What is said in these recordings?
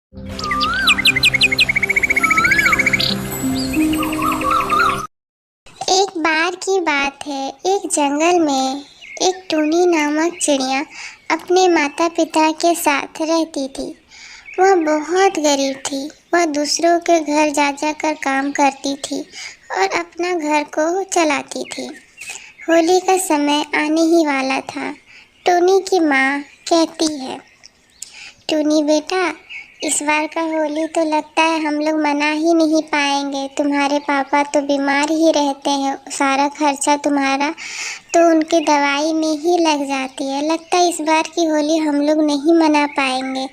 एक बार की बात है, एक जंगल में एक टूनी नामक चिड़िया अपने माता पिता के साथ रहती थी। वह बहुत गरीब थी। वह दूसरों के घर जा जाकर काम करती थी और अपना घर को चलाती थी। होली का समय आने ही वाला था। टूनी की माँ कहती है, टूनी बेटा, इस बार का होली तो लगता है हम लोग मना ही नहीं पाएंगे। तुम्हारे पापा तो बीमार ही रहते हैं, सारा खर्चा तुम्हारा तो उनकी दवाई में ही लग जाती है। लगता है इस बार की होली हम लोग नहीं मना पाएंगे।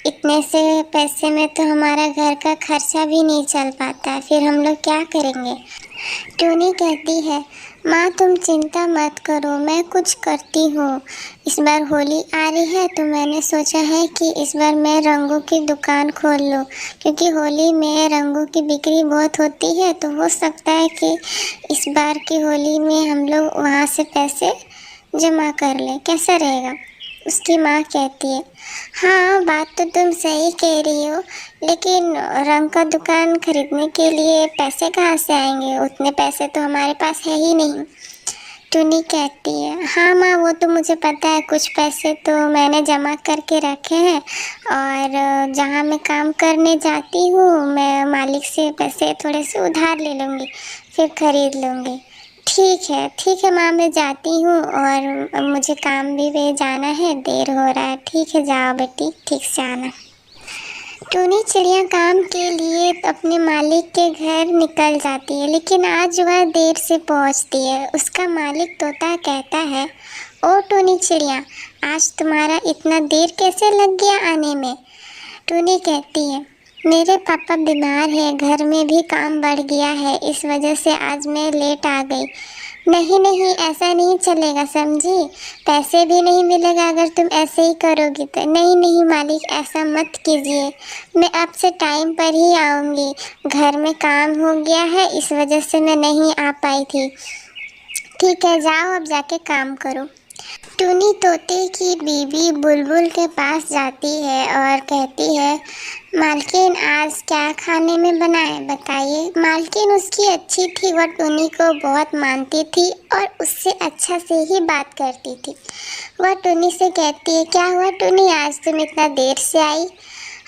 इतने से पैसे में तो हमारा घर का खर्चा भी नहीं चल पाता, फिर हम लोग क्या करेंगे। टूनी कहती है, माँ तुम चिंता मत करो, मैं कुछ करती हूँ। इस बार होली आ रही है तो मैंने सोचा है कि इस बार मैं रंगों की दुकान खोल लूँ, क्योंकि होली में रंगों की बिक्री बहुत होती है। तो हो सकता है कि इस बार की होली में हम लोग वहाँ से पैसे जमा कर लें, कैसा रहेगा। उसकी माँ कहती है, हाँ बात तो तुम सही कह रही हो, लेकिन रंग का दुकान खरीदने के लिए पैसे कहाँ से आएंगे, उतने पैसे तो हमारे पास है ही नहीं। टूनी कहती है, हाँ माँ वो तो मुझे पता है, कुछ पैसे तो मैंने जमा करके रखे हैं और जहाँ मैं काम करने जाती हूँ मैं मालिक से पैसे थोड़े से उधार ले लूँगी, फिर खरीद लूँगी। ठीक है माँ, मैं जाती हूँ और मुझे काम भी जाना है, देर हो रहा है। ठीक है जाओ बेटी, ठीक से आना। टूनी चिड़िया काम के लिए अपने मालिक के घर निकल जाती है, लेकिन आज वह देर से पहुँचती है। उसका मालिक तोता कहता है, ओ टूनी चिड़िया, आज तुम्हारा इतना देर कैसे लग गया आने में। टूनी कहती है, मेरे पापा बीमार हैं, घर में भी काम बढ़ गया है, इस वजह से आज मैं लेट आ गई। नहीं नहीं, ऐसा नहीं चलेगा समझी, पैसे भी नहीं मिलेगा अगर तुम ऐसे ही करोगी तो। नहीं नहीं मालिक, ऐसा मत कीजिए, मैं अब से टाइम पर ही आऊँगी। घर में काम हो गया है, इस वजह से मैं नहीं आ पाई थी। ठीक है जाओ, अब जाके काम करो। टूनी तोते की बीबी बुलबुल के पास जाती है और कहती है, मालकिन आज क्या खाने में बनाए बताइए। मालकिन उसकी अच्छी थी, वह टूनी को बहुत मानती थी और उससे अच्छा से ही बात करती थी। वह टूनी से कहती है, क्या हुआ टूनी, आज तुम इतना देर से आई।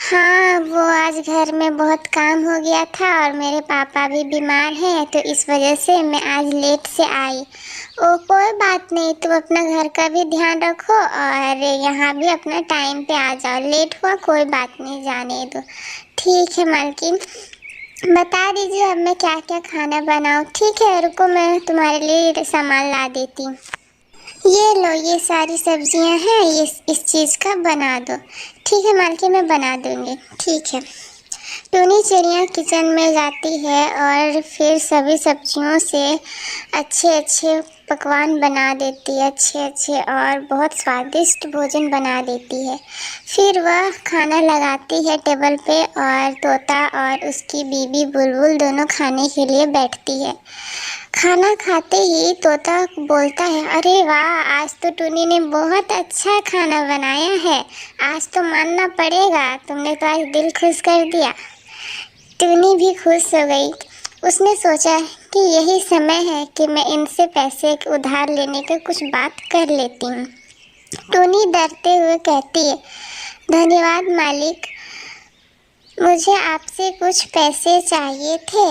हाँ वो आज घर में बहुत काम हो गया था और मेरे पापा भी बीमार हैं, तो इस वजह से मैं आज लेट से आई। ओ कोई बात नहीं, तुम अपना घर का भी ध्यान रखो और यहाँ भी अपना टाइम पे आ जाओ। लेट हुआ कोई बात नहीं, जाने दो। ठीक है मालकिन, बता दीजिए अब मैं क्या क्या खाना बनाऊँ। ठीक है रुको, मैं तुम्हारे लिए सामान ला देती हूँ। ये लो, ये सारी सब्जियां हैं, ये इस चीज़ का बना दो। ठीक है मालकिन, मैं बना दूँगी। ठीक है। टूनी चिड़िया किचन में जाती है और फिर सभी सब्जियों से अच्छे अच्छे पकवान बना देती है, अच्छे अच्छे और बहुत स्वादिष्ट भोजन बना देती है। फिर वह खाना लगाती है टेबल पे और तोता और उसकी बीबी बुलबुल दोनों खाने के लिए बैठती है। खाना खाते ही तोता बोलता है, अरे वाह, आज तो टूनी ने बहुत अच्छा खाना बनाया है, आज तो मानना पड़ेगा, तुमने तो आज दिल खुश कर दिया। टूनी भी खुश हो गई। उसने सोचा कि यही समय है कि मैं इनसे पैसे उधार लेने की कुछ बात कर लेती हूँ। टूनी डरते हुए कहती है, धन्यवाद मालिक, मुझे आपसे कुछ पैसे चाहिए थे।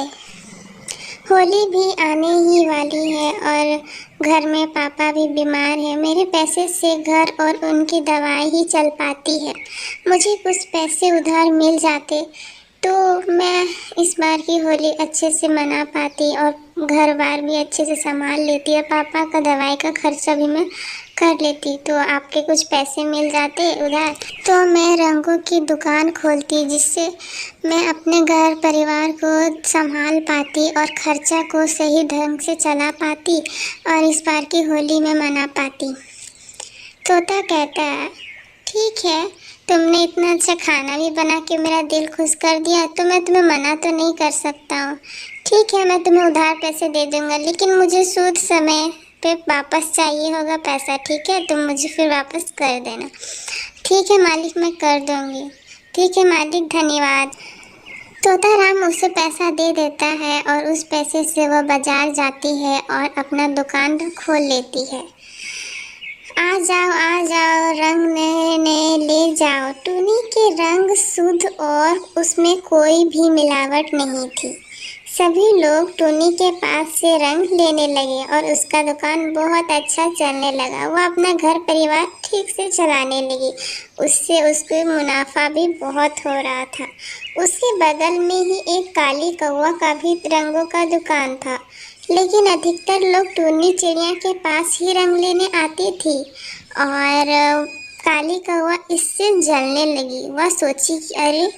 होली भी आने ही वाली है और घर में पापा भी बीमार हैं, मेरे पैसे से घर और उनकी दवाई ही चल पाती है। मुझे कुछ पैसे उधार मिल जाते तो मैं इस बार की होली अच्छे से मना पाती और घर बार भी अच्छे से संभाल लेती और पापा का दवाई का खर्चा भी मैं कर लेती। तो आपके कुछ पैसे मिल जाते उधार तो मैं रंगों की दुकान खोलती, जिससे मैं अपने घर परिवार को संभाल पाती और खर्चा को सही ढंग से चला पाती और इस बार की होली में मना पाती। तोता कहता है, ठीक है, तुमने इतना अच्छा खाना भी बना के मेरा दिल खुश कर दिया, तो मैं तुम्हें मना तो नहीं कर सकता हूँ। ठीक है, मैं तुम्हें उधार पैसे दे दूँगा, लेकिन मुझे सूद समय पे वापस चाहिए होगा पैसा। ठीक है, तुम मुझे फिर वापस कर देना। ठीक है मालिक, मैं कर दूँगी। ठीक है मालिक, धन्यवाद। तोता राम उसे पैसा दे देता है और उस पैसे से वह बाजार जाती है और अपना दुकान खोल लेती है। आ जाओ, रंग नए नए ले जाओ। टूनी के रंग शुद्ध और उसमें कोई भी मिलावट नहीं थी। सभी लोग टूनी के पास से रंग लेने लगे और उसका दुकान बहुत अच्छा चलने लगा। वह अपना घर परिवार ठीक से चलाने लगी। उससे उसको मुनाफा भी बहुत हो रहा था। उसके बगल में ही एक काली कौवा का भी रंगों का दुकान था, लेकिन अधिकतर लोग टूनी चिड़िया के पास ही रंग लेने आती थी और काली कौवा इससे जलने लगी। वह सोची कि अरे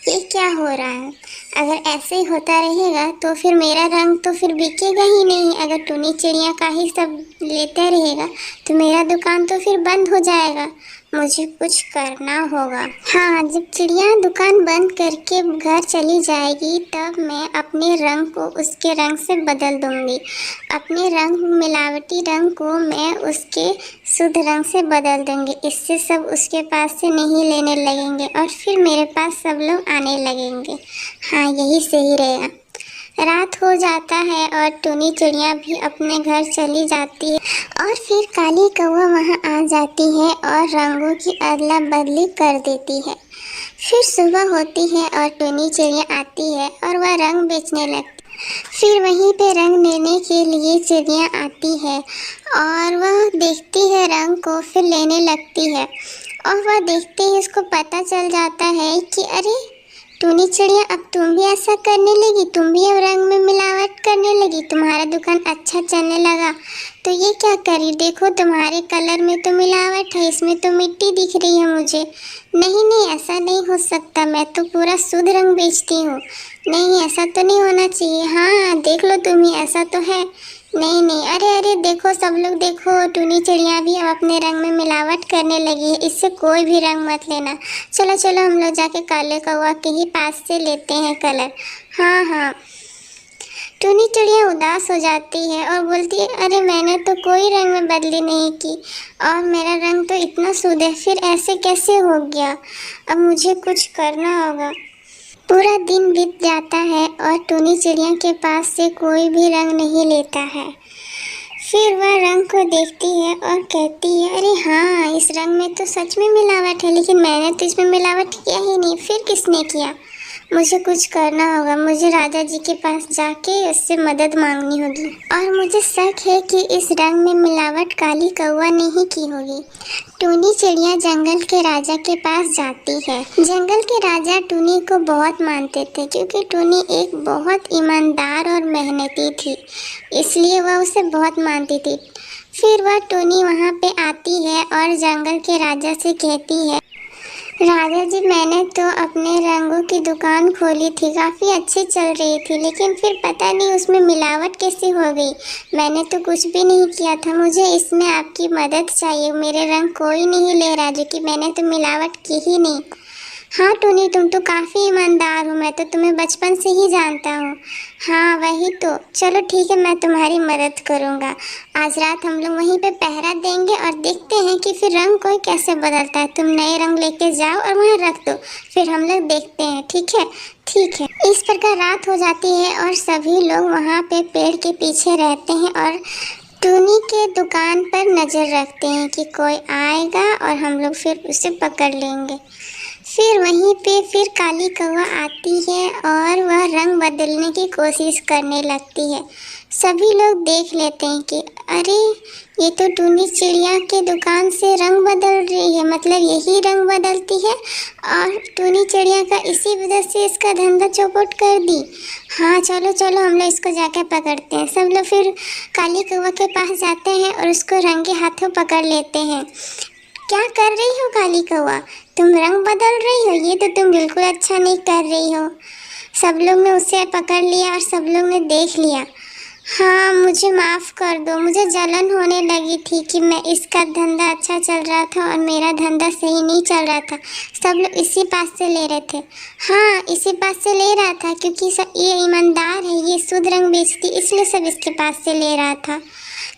ये क्या हो रहा है, अगर ऐसे ही होता रहेगा तो फिर मेरा रंग तो फिर बिकेगा ही नहीं। अगर टूनी चिड़िया का ही सब लेता रहेगा तो मेरा दुकान तो फिर बंद हो जाएगा। मुझे कुछ करना होगा। हाँ, जब चिड़िया दुकान बंद करके घर चली जाएगी तब मैं अपने रंग को उसके रंग से बदल दूंगी। अपने रंग मिलावटी रंग को मैं उसके शुद्ध रंग से बदल दूंगी। इससे सब उसके पास से नहीं लेने लगेंगे और फिर मेरे पास सब लोग आने लगेंगे। हाँ, यही सही रहेगा। रात हो जाता है और टूनी चिड़िया भी अपने घर चली जाती है और फिर काली कौवा वहाँ आ जाती है और रंगों की अदला बदली कर देती है। फिर सुबह होती है और टूनी चिड़िया आती है और वह रंग बेचने लगती। फिर वहीं पे रंग लेने के लिए चिड़िया आती है और वह देखती है रंग को, फिर लेने लगती है और वह देखते ही उसको पता चल जाता है कि अरे टूनी चिड़िया, अब तुम भी ऐसा करने लगी, तुम भी अब रंग में मिलावट करने लगी, तुम्हारा दुकान अच्छा चलने लगा तो ये क्या करी, देखो तुम्हारे कलर में तो मिलावट है, इसमें तो मिट्टी दिख रही है मुझे। नहीं नहीं, ऐसा नहीं हो सकता, मैं तो पूरा शुद्ध रंग बेचती हूँ। नहीं, ऐसा तो नहीं होना चाहिए। हाँ देख लो तुम ही, ऐसा तो है। नहीं नहीं, अरे अरे देखो सब लोग, देखो टूनी चिड़िया भी अब अपने रंग में मिलावट करने लगी है, इससे कोई भी रंग मत लेना। चलो चलो हम लोग जाके काले कौवा के ही पास से लेते हैं कलर। हाँ हाँ। टूनी चिड़िया उदास हो जाती है और बोलती है अरे मैंने तो कोई रंग में बदली नहीं की और मेरा रंग तो इतना शुद्ध है, फिर ऐसे कैसे हो गया। अब मुझे कुछ करना होगा। पूरा दिन बीत जाता है और टूनी चिड़िया के पास से कोई भी रंग नहीं लेता है। फिर वह रंग को देखती है और कहती है अरे हाँ, इस रंग में तो सच में मिलावट है, लेकिन मैंने तो इसमें मिलावट किया ही नहीं, फिर किसने किया। मुझे कुछ करना होगा, मुझे राजा जी के पास जाके उससे मदद मांगनी होगी। और मुझे शक है कि इस रंग में मिलावट काली कौवा ने ही की होगी। टूनी चिड़िया जंगल के राजा के पास जाती है। जंगल के राजा टूनी को बहुत मानते थे क्योंकि टूनी एक बहुत ईमानदार और मेहनती थी, इसलिए वह उसे बहुत मानती थी। फिर वह टूनी वहाँ पे आती है और जंगल के राजा से कहती है राजा जी, मैंने तो अपने रंगों की दुकान खोली थी, काफ़ी अच्छी चल रही थी, लेकिन फिर पता नहीं उसमें मिलावट कैसे हो गई। मैंने तो कुछ भी नहीं किया था, मुझे इसमें आपकी मदद चाहिए। मेरे रंग कोई नहीं ले रहा, जो कि मैंने तो मिलावट की ही नहीं। हाँ टूनी, तुम तो काफ़ी ईमानदार हो, मैं तो तुम्हें बचपन से ही जानता हूँ। हाँ वही तो, चलो ठीक है, मैं तुम्हारी मदद करूँगा। आज रात हम लोग वहीं पे पहरा देंगे और देखते हैं कि फिर रंग कोई कैसे बदलता है। तुम नए रंग लेके जाओ और वहाँ रख दो, फिर हम लोग देखते हैं। ठीक है ठीक है। इस प्रकार रात हो जाती है और सभी लोग वहाँ पे पेड़ के पीछे रहते हैं और टूनी के दुकान पर नज़र रखते हैं कि कोई आएगा और हम लोग फिर उसे पकड़ लेंगे। फिर वहीं पे फिर काली कौवा आती है और वह रंग बदलने की कोशिश करने लगती है। सभी लोग देख लेते हैं कि अरे ये तो टूनी चिड़िया के दुकान से रंग बदल रही है, मतलब यही रंग बदलती है और टूनी चिड़िया का इसी वजह से इसका धंधा चौपट कर दी। हाँ चलो चलो हम लोग इसको जाकर पकड़ते हैं। सब लोग फिर काली कौवा के पास जाते हैं और उसको रंगे हाथों पकड़ लेते हैं। क्या कर रही हो काली कौवा, तुम रंग बदल रही हो, ये तो तुम बिल्कुल अच्छा नहीं कर रही हो। सब लोग ने उसे पकड़ लिया और सब लोग ने देख लिया। हाँ मुझे माफ़ कर दो, मुझे जलन होने लगी थी कि मैं इसका धंधा अच्छा चल रहा था और मेरा धंधा सही नहीं चल रहा था। सब लोग इसी पास से ले रहे थे। हाँ इसी पास से ले रहा था क्योंकि ये ईमानदार है, ये शुद्ध रंग बेचती, इसलिए सब इसके पास से ले रहा था।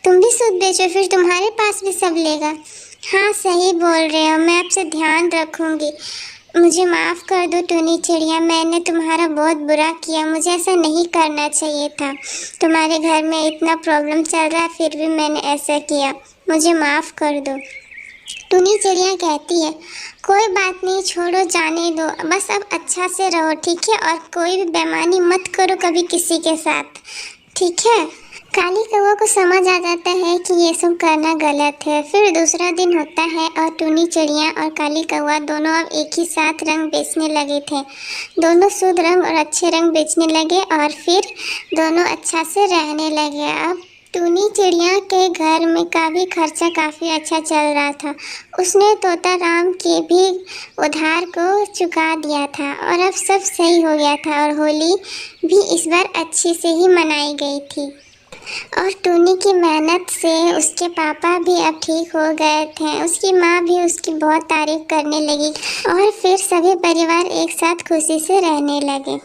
तुम भी शुद्ध बेचो, फिर तुम्हारे पास भी सब लेगा। हाँ सही बोल रहे हो, मैं आपसे ध्यान रखूँगी। मुझे माफ़ कर दो टूनी चिड़िया, मैंने तुम्हारा बहुत बुरा किया, मुझे ऐसा नहीं करना चाहिए था। तुम्हारे घर में इतना प्रॉब्लम चल रहा है फिर भी मैंने ऐसा किया, मुझे माफ़ कर दो। टूनी चिड़िया कहती है कोई बात नहीं, छोड़ो जाने दो, बस अब अच्छा से रहो, ठीक है, और कोई भी बेईमानी मत करो कभी किसी के साथ, ठीक है। काली कौवा को समझ आ जाता है कि ये सब करना गलत है। फिर दूसरा दिन होता है और टूनी चिड़िया और काली कौवा दोनों अब एक ही साथ रंग बेचने लगे थे। दोनों शुद्ध रंग और अच्छे रंग बेचने लगे और फिर दोनों अच्छा से रहने लगे। अब टूनी चिड़िया के घर में का भी खर्चा काफ़ी अच्छा चल रहा था। उसने तोता राम के भी उधार को चुका दिया था और अब सब सही हो गया था और होली भी इस बार अच्छी से ही मनाई गई थी। और टूनी की मेहनत से उसके पापा भी अब ठीक हो गए थे, उसकी माँ भी उसकी बहुत तारीफ करने लगी और फिर सभी परिवार एक साथ खुशी से रहने लगे।